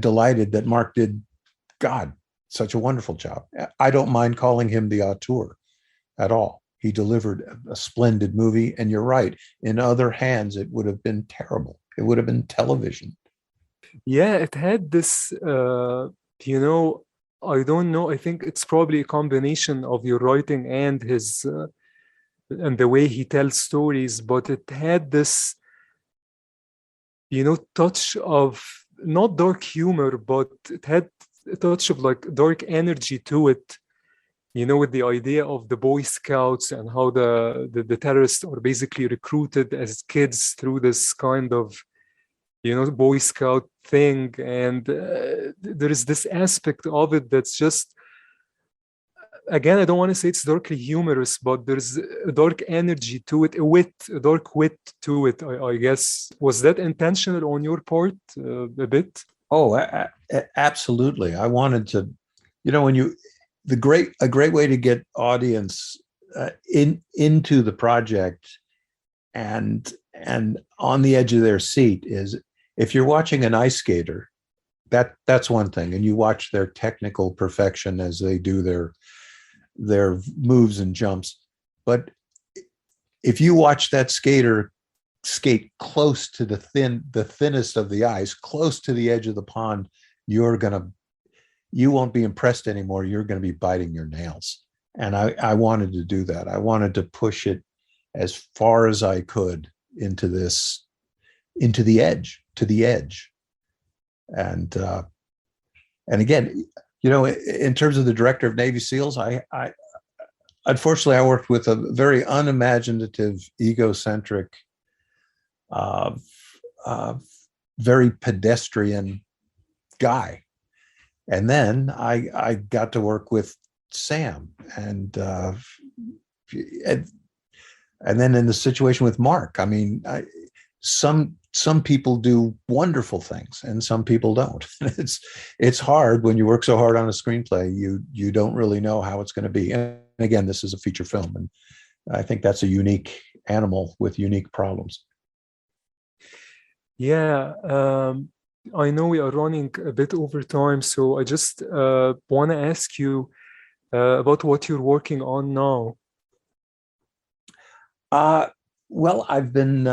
delighted that Mark did, God, such a wonderful job. I don't mind calling him the auteur at all. He delivered a splendid movie, and you're right. In other hands, it would have been terrible. It would have been television. Yeah, it had this, I don't know. I think it's probably a combination of your writing and his and the way he tells stories, but it had this touch of not dark humor, but it had a touch of like dark energy to it, with the idea of the Boy Scouts and how the terrorists are basically recruited as kids through this kind of, Boy Scout thing. And there is this aspect of it that's just, again, I don't want to say it's darkly humorous, but there's a dark energy to it, a dark wit to it, I guess. Was that intentional on your part a bit? Oh, absolutely. I wanted to, when a great way to get audience into the project and on the edge of their seat is if you're watching an ice skater, that's one thing, and you watch their technical perfection as they do their moves and jumps. But if you watch that skater skate close to the thinnest of the ice, close to the edge of the pond, you won't be impressed anymore. You're going to be biting your nails. And I wanted to do that. I wanted to push it as far as I could into the edge. And again, in terms of the director of Navy SEALs, I unfortunately I worked with a very unimaginative, egocentric, very pedestrian guy. And then I got to work with Sam, and then in the situation with Mark, I mean, some people do wonderful things and some people don't. It's hard when you work so hard on a screenplay. You don't really know how it's going to be. And again, this is a feature film, and I think that's a unique animal with unique problems. Yeah, I know we are running a bit over time, so I just want to ask you about what you're working on now. Well, I've been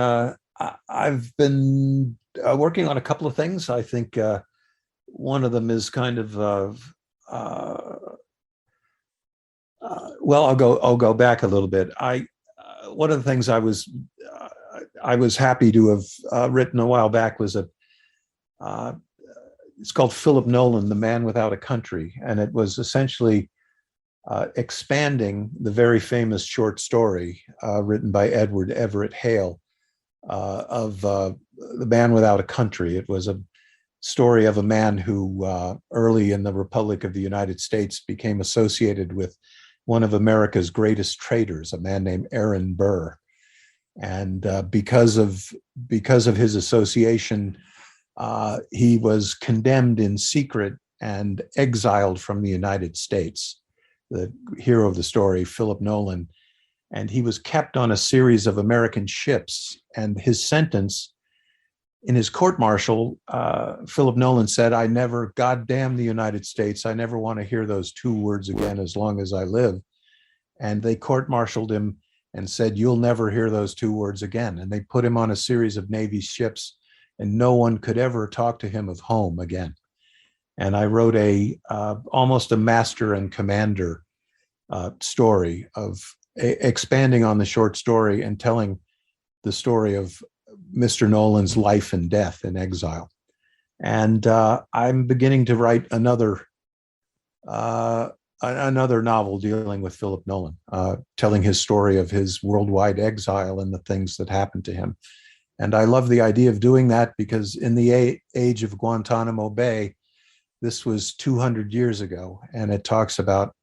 working on a couple of things. I think one of them is kind of well, I'll go back a little bit. One of the things I was happy to have written a while back was it's called Philip Nolan, The Man Without a Country, and it was essentially expanding the very famous short story written by Edward Everett Hale of The Man Without a Country. It was a story of a man who early in the Republic of the United States became associated with one of America's greatest traitors, a man named Aaron Burr. And because of his association, he was condemned in secret and exiled from the United States. The hero of the story, Philip Nolan, and he was kept on a series of American ships. And his sentence in his court-martial, Philip Nolan said, "I never, goddamn the United States, I never want to hear those two words again as long as I live." And they court-martialed him and said, "You'll never hear those two words again." And they put him on a series of Navy ships, and no one could ever talk to him of home again. And I wrote almost a master and commander story of expanding on the short story and telling the story of Mr. Nolan's life and death in exile. And I'm beginning to write another novel dealing with Philip Nolan, telling his story of his worldwide exile and the things that happened to him. And I love the idea of doing that because in the age of Guantanamo Bay, this was 200 years ago, and it talks about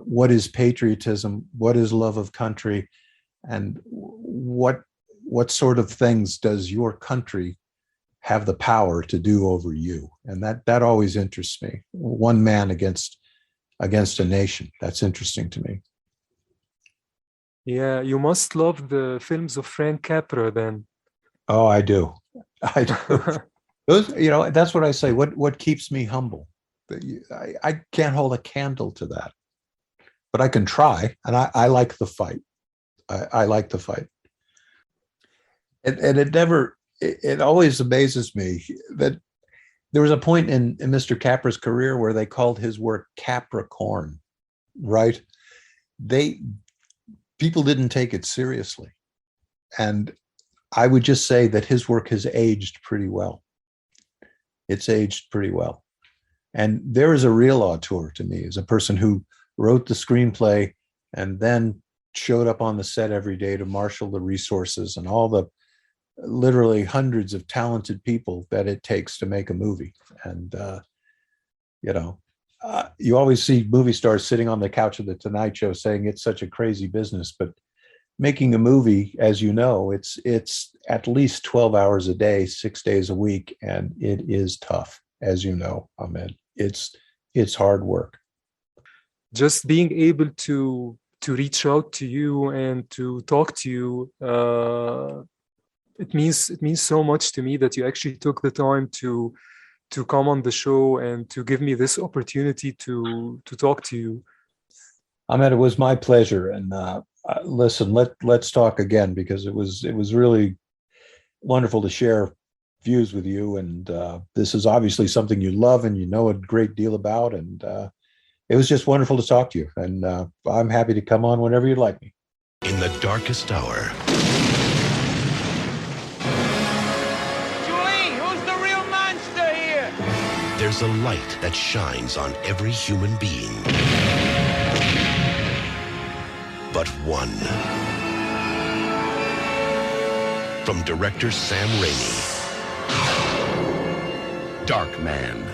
what is patriotism, what is love of country, and what sort of things does your country have the power to do over you? And that always interests me. One man against a nation. That's interesting to me. Yeah, you must love the films of Frank Capra then. Oh, I do. I do. Those, that's what I say. What keeps me humble? I can't hold a candle to that, but I can try, and I like the fight. I like the fight, and it always amazes me that there was a point in Mr. Capra's career where they called his work Capricorn, right? People didn't take it seriously, and I would just say that his work has aged pretty well. It's aged pretty well. And there is a real auteur to me, as a person who wrote the screenplay and then showed up on the set every day to marshal the resources and all the literally hundreds of talented people that it takes to make a movie. And, you always see movie stars sitting on the couch of the Tonight Show saying it's such a crazy business, but making a movie, as you know, it's at least 12 hours a day, 6 days a week, and it is tough, as you know, Ahmed. It's hard work. Just being able to reach out to you and to talk to you, it means so much to me that you actually took the time to come on the show and to give me this opportunity to talk to you. Ahmed, it was my pleasure. And listen, let's talk again, because it was really wonderful to share views with you. And this is obviously something you love and you know a great deal about. And it was just wonderful to talk to you. And I'm happy to come on whenever you'd like me. In the darkest hour, there's a light that shines on every human being. But one. From director Sam Raimi. Darkman.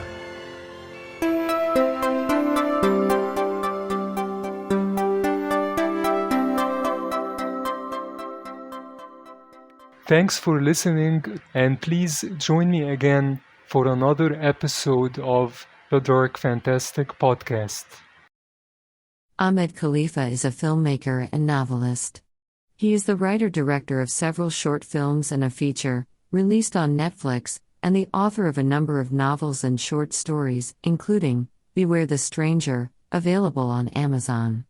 Thanks for listening, and please join me again for another episode of the Dark Fantastic Podcast. Ahmed Khalifa is a filmmaker and novelist. He is the writer-director of several short films and a feature, released on Netflix, and the author of a number of novels and short stories, including Beware the Stranger, available on Amazon.